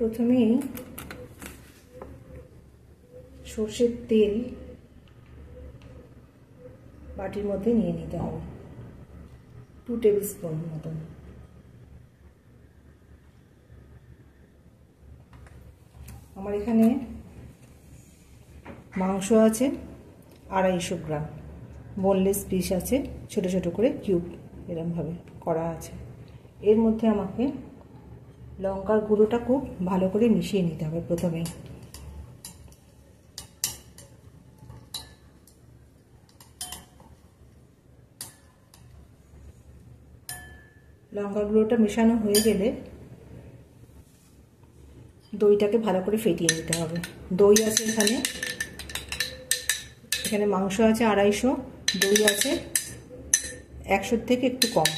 প্রথমেই সর্ষের তেল বাটির মধ্যে নিয়ে নিতে হবে 2 টেবিল স্পুন মতন। আমার এখানে মাংস আছে 250 গ্রাম, বোনলেস পিস আছে, ছোট ছোট করে কিউব এরকমভাবে করা আছে। এর মধ্যে আমাকে লঙ্কার গুঁড়োটা খুব ভালো করে মিশিয়ে নিতে হবে। প্রথমেই লঙ্কার গুঁড়োটা মেশানো হয়ে গেলে দইটাকে ভালো করে ফেটিয়ে নিতে হবে। দই আছে এখানে মাংস আছে 250, দই আছে 100 থেকে একটু কম।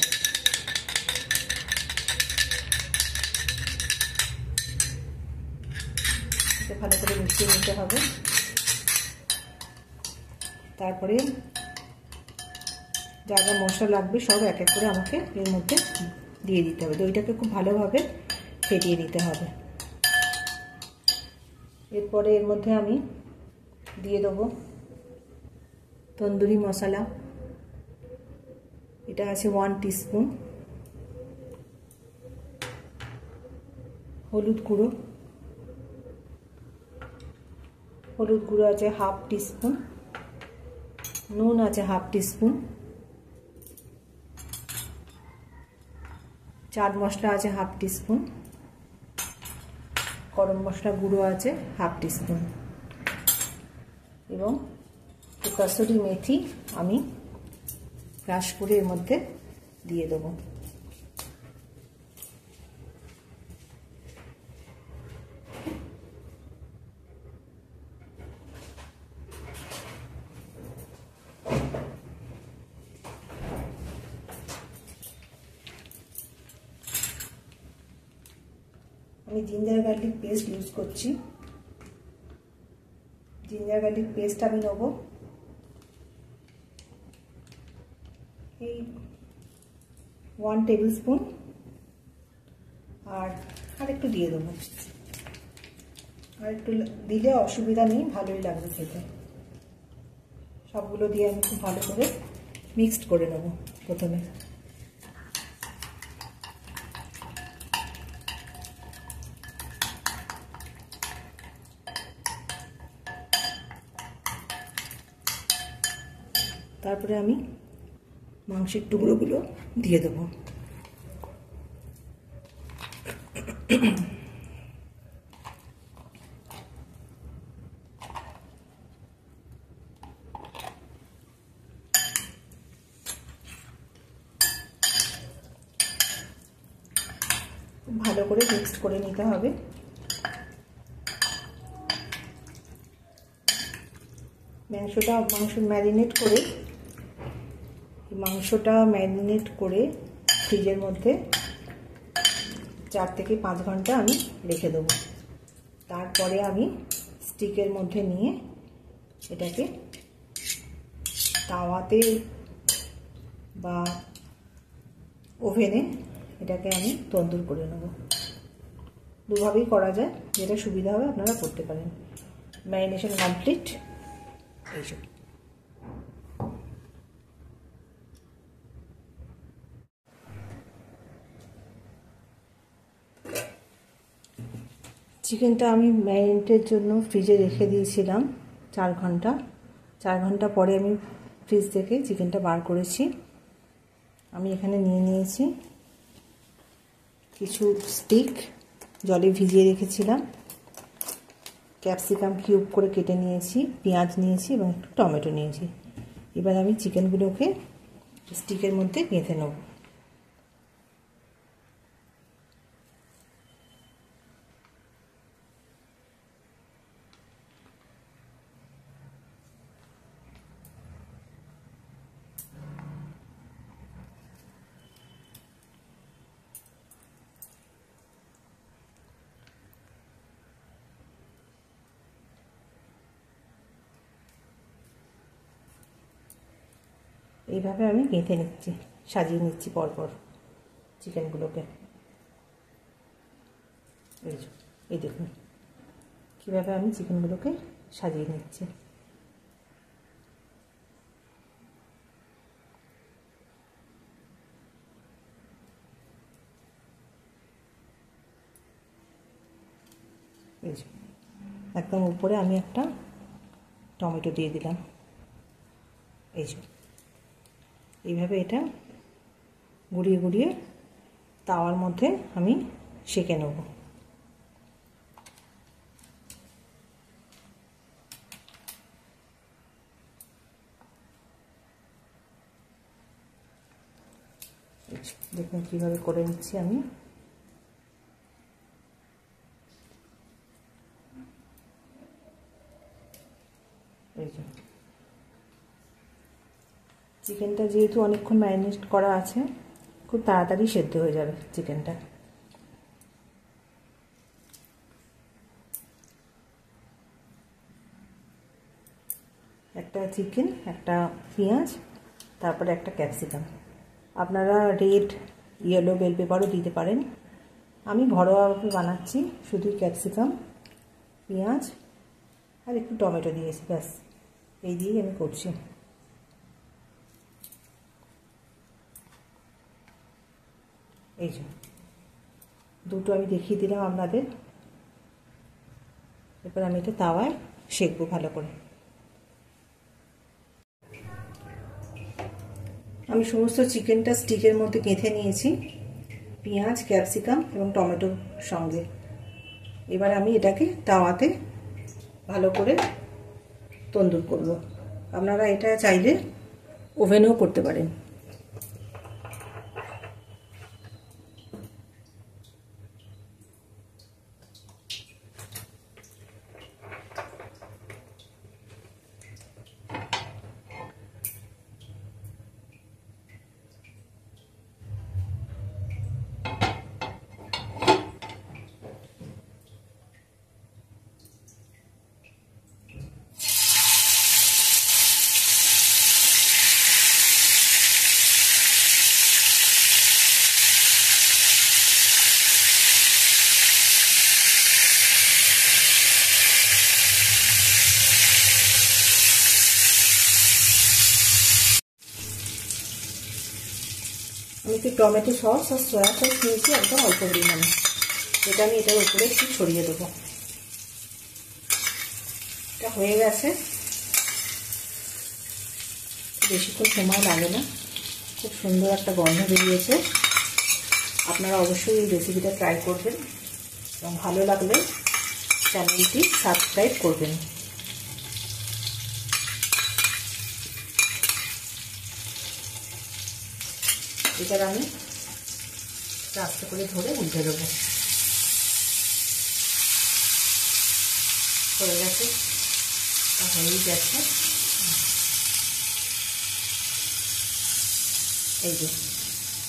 ভালো করে মিশিয়ে নিতে হবে। তারপরে যা যা মশলা লাগবে সব এক এক করে আমাকে এর মধ্যে দিয়ে দিতে হবে। দইটাকে খুব ভালোভাবে ফেটিয়ে নিতে হবে। এরপরে এর মধ্যে আমি দিয়ে দেবো তন্দুরি মশলা, এটা আছে 1 টিস্পুন। হলুদ গুঁড়ো আছে 1/2 টিস্পুন। নুন আছে 1/2 টিস্পুন। চাট মশলা আছে 1/2 টিস্পুন। গরম মশলা গুঁড়ো আছে 1/2 টিস্পুন এবং কসুরি মেথি আমি ক্রাশ করে এর মধ্যে দিয়ে দেবো। আমি জিঞ্জার গার্লিক পেস্ট ইউজ করছি। জিঞ্জার গার্লিক পেস্ট আমি নেব এই 1 টেবিল স্পুন, আর একটু দিয়ে দেবো। আর একটু দিলে অসুবিধা নেই, ভালোই লাগবে খেতে। সবগুলো দিয়ে আমি খুব ভালো করে মিক্সড করে নেব প্রথমে। তারপরে আমি মাংসের টুকরোগুলো দিয়ে দেবো। ভালো করে মিক্সড করে নিতে হবে। মাংসটা ম্যারিনেট করে ফ্রিজের মধ্যে 4 থেকে 5 ঘন্টা আমি রেখে দেবো। তারপরে আমি স্টিকের মধ্যে নিয়ে এটাকে তাওয়াতে বা ওভেনে এটাকে আমি তন্দুর করে নেব। দুভাবেই করা যায়, যেটা সুবিধা হবে আপনারা করতে পারেন। Marination complete. এইসব চিকেনটা আমি ম্যারিনেটের জন্য ফ্রিজে রেখে দিয়েছিলাম 4 ঘন্টা। 4 ঘন্টা পরে আমি ফ্রিজ থেকে চিকেনটা বার করেছি। আমি এখানে নিয়ে নিয়েছি কিছু স্টিক, জলে ভিজিয়ে রেখেছিলাম, ক্যাপসিকাম কিউব করে কেটে নিয়েছি, পেঁয়াজ নিয়েছি এবং একটু টমেটো নিয়েছি। এবার আমি চিকেনগুলোকে স্টিকের মধ্যে গেঁথে নেব। এইভাবে আমি গেঁথে নিচ্ছি, সাজিয়ে নিচ্ছি পরপর চিকেনগুলোকে। এই এই দেখুন কীভাবে আমি চিকেনগুলোকে সাজিয়ে নিচ্ছি। একদম উপরে আমি একটা টমেটো দিয়ে দিলাম। এই যে এইভাবে এটা গুঁড়িয়ে গুঁড়িয়ে তাওয়ার মধ্যে আমি সেঁকে নেব। দেখুন কীভাবে করে নিচ্ছি আমি। এই যে চিকেনটা যেহেতু অনেকক্ষণ ম্যারিনেট করা আছে, খুব তাড়াতাড়ি সেদ্ধ হয়ে যাবে চিকেনটা। একটা চিকেন, একটা পেঁয়াজ, তারপরে একটা ক্যাপসিকাম। আপনারা রেড ইয়েলো বেল পেপারও দিতে পারেন। আমি ঘরোয়াভাবে বানাচ্ছি, শুধু ক্যাপসিকাম, পেঁয়াজ আর একটু টমেটো দিয়েছি, ব্যাস এই দিয়েই আমি করছি। এই যে দুটো আমি দেখিয়ে দিলাম আপনাদের। এরপর আমি এটা তাওয়ায় সেঁকবো ভালো করে। আমি সমস্ত চিকেনটা স্টিকের মধ্যে গেঁথে নিয়েছি, পেঁয়াজ, ক্যাপসিকাম এবং টমেটোর সঙ্গে। এবার আমি এটাকে তাওয়াতে ভালো করে তন্দুর করব। আপনারা এটা চাইলে ওভেনেও করতে পারেন। আমি একটু টমেটো সস আর সয়া সস নিয়েছি একদম অল্প পরিমাণে। এটা আমি এটার উপরে একটু ছড়িয়ে দেবো। এটা হয়ে গেছে, বেশিক্ষণ সময় লাগে না, খুব সুন্দর একটা গন্ধ বেরিয়েছে। আপনারা অবশ্যই এই রেসিপিটা ট্রাই করবেন এবং ভালো লাগলে চ্যানেলটি সাবস্ক্রাইব করবেন। এবার আমি আস্তে করে ধরে উল্টে দেবো। হয়ে গেছে, হয়েই গেছে। এই যে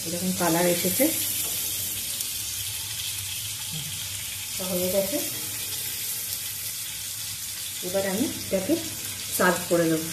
এরকম কালার এসেছে, হয়ে গেছে। এবার আমি এটাকে সার্ভ করে দেবো।